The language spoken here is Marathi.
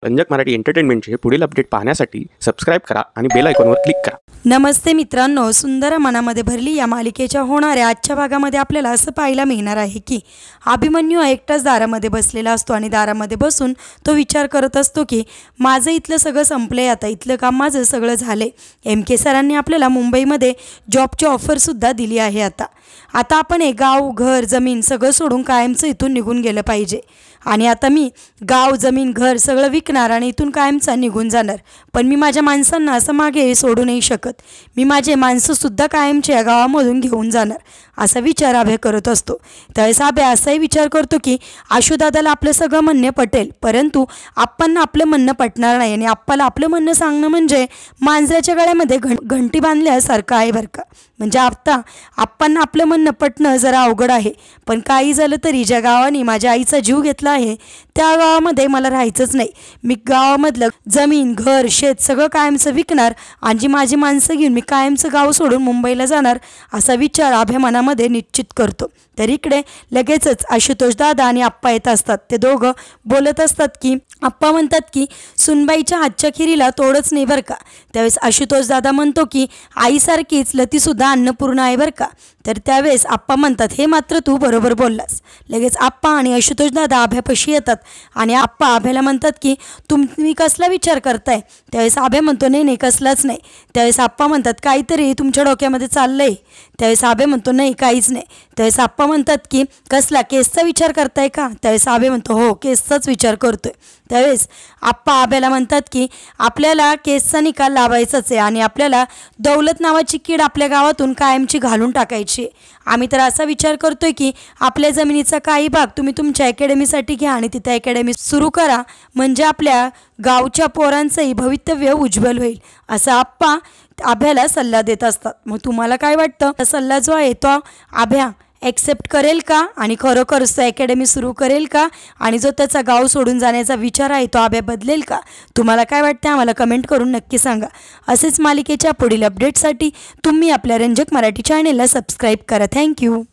रंजक मराठी एंटरटेनमेंटचे पुढील अपडेट पाहण्यासाठी सबस्क्राईब करा आणि बेल आयकॉनवर क्लिक करा। नमस्ते मित्रांनो, सुंदर मनामध्ये भरली या मालिकेच्या होणाऱ्या आजच्या भागामध्ये आपल्याला असं पाहायला मिळणार आहे की अभिमन्यू एकटाच दारामध्ये बसलेला असतो आणि दारामध्ये बसून तो विचार करत असतो की माझं इथलं सगळं संपलंय, आता इथलं काम माझं सगळं झालंय। MK सरांनी आपल्याला मुंबईमध्ये जॉबची ऑफरसुद्धा दिली आहे। आता आपण हे गाव घर जमीन सगळं सोडून कायमचं इथून निघून गेलं पाहिजे आणि आता मी गाव जमीन घर सगळं विकणार आणि इथून कायमचा निघून जाणार। पण मी माझ्या माणसांना असं मागे सोडू नाही शकत, मी माझे माणसंसुद्धा कायमच्या या गावामधून घेऊन जाणार असा विचार अभय करत असतो। त्यावेळेस अभय असाही विचार करतो की आशुदादाला आपलं सगळं म्हणणं पटेल, परंतु आप्पांना आपलं म्हणणं पटणार नाही आणि आप्पाला आपलं म्हणणं सांगणं म्हणजे मांजराच्या गळ्यामध्ये घंटी बांधल्यासारखं आहे बरं का। म्हणजे आता आप्पांना आपलं म्हणणं पटणं जरा अवघड आहे, पण काही झालं तरी ज्या गावाने माझ्या आईचा जीव घेतला आहे त्या गावामध्ये मला राहायचंच नाही। मी गावामधलं जमीन घर शेत सगळं कायमचं विकणार आणि जी माझी माणसं घेऊन मी कायमचं गाव सोडून मुंबईला जाणार असा विचार अभय मनामध्ये निश्चित करतो। तर इकडे लगेचच आशुतोष दादा आणि आप्पा येत असतात। ते दोघं बोलत असतात की आप्पा म्हणतात की सुनबाईच्या हातच्या खिरीला तोडच नाही बरं का। त्यावेळेस आशुतोष दादा म्हणतो की आईसारखीच लतीसुद्धा अन्नपूर्णा आहे बरं का। तर त्यावेळेस आप्पा म्हणतात हे मात्र तू बरोबर बोललास। लगेच आप्पा आणि आशुतोष दादा अभ्यापाशी येतात आणि आप्पा अभ्याला म्हणतात की तुम्ही कसला विचार करताय। त्यावेळेस अभय म्हणतो नाही नाही कसलाच नाही। त्यावेळेस आप्पा म्हणतात काहीतरी तुमच्या डोक्यामध्ये चाललंय। त्यावेळेस अभय म्हणतो नाही काहीच नाही। त्यावेळेस आप्पा म्हणतात की कसला केसचा विचार करताय का। त्यावेळेस अभय म्हणतो हो केसचाच विचार करतोय। त्यावेळेस आप्पा अभयला म्हणतात की आपल्याला केसचा निकाल लावायचाच आहे आणि आपल्याला दौलत नावाची कीड आपल्या गावातून कायमची घालून टाकायची। आम्ही तर असा विचार करतोय की आपल्या जमिनीचा काही भाग तुम्ही तुमच्या अकॅडमीसाठी घ्या आणि तिथे अकॅडमी सुरू करा, म्हणजे आपल्या गावच्या पोरांचंही भवितव्य उज्ज्वल होईल असं आप्पा अभ्याला सल्ला देत असतात। मग तुम्हाला काय वाटतं, सल्ला जो आहे तो अभ्या ॲक्सेप्ट करेल का आणि खरोखरच तो अकॅडमी सुरू करेल का आणि जो त्याचा गाव सोडून जाण्याचा विचार आहे तो अभ्या बदलेल का? तुम्हाला काय वाटतं आम्हाला कमेंट करून नक्की सांगा। असेच मालिकेच्या पुढील अपडेटसाठी तुम्ही आपल्या रंजक मराठी चॅनेलला सबस्क्राईब करा। थँक्यू।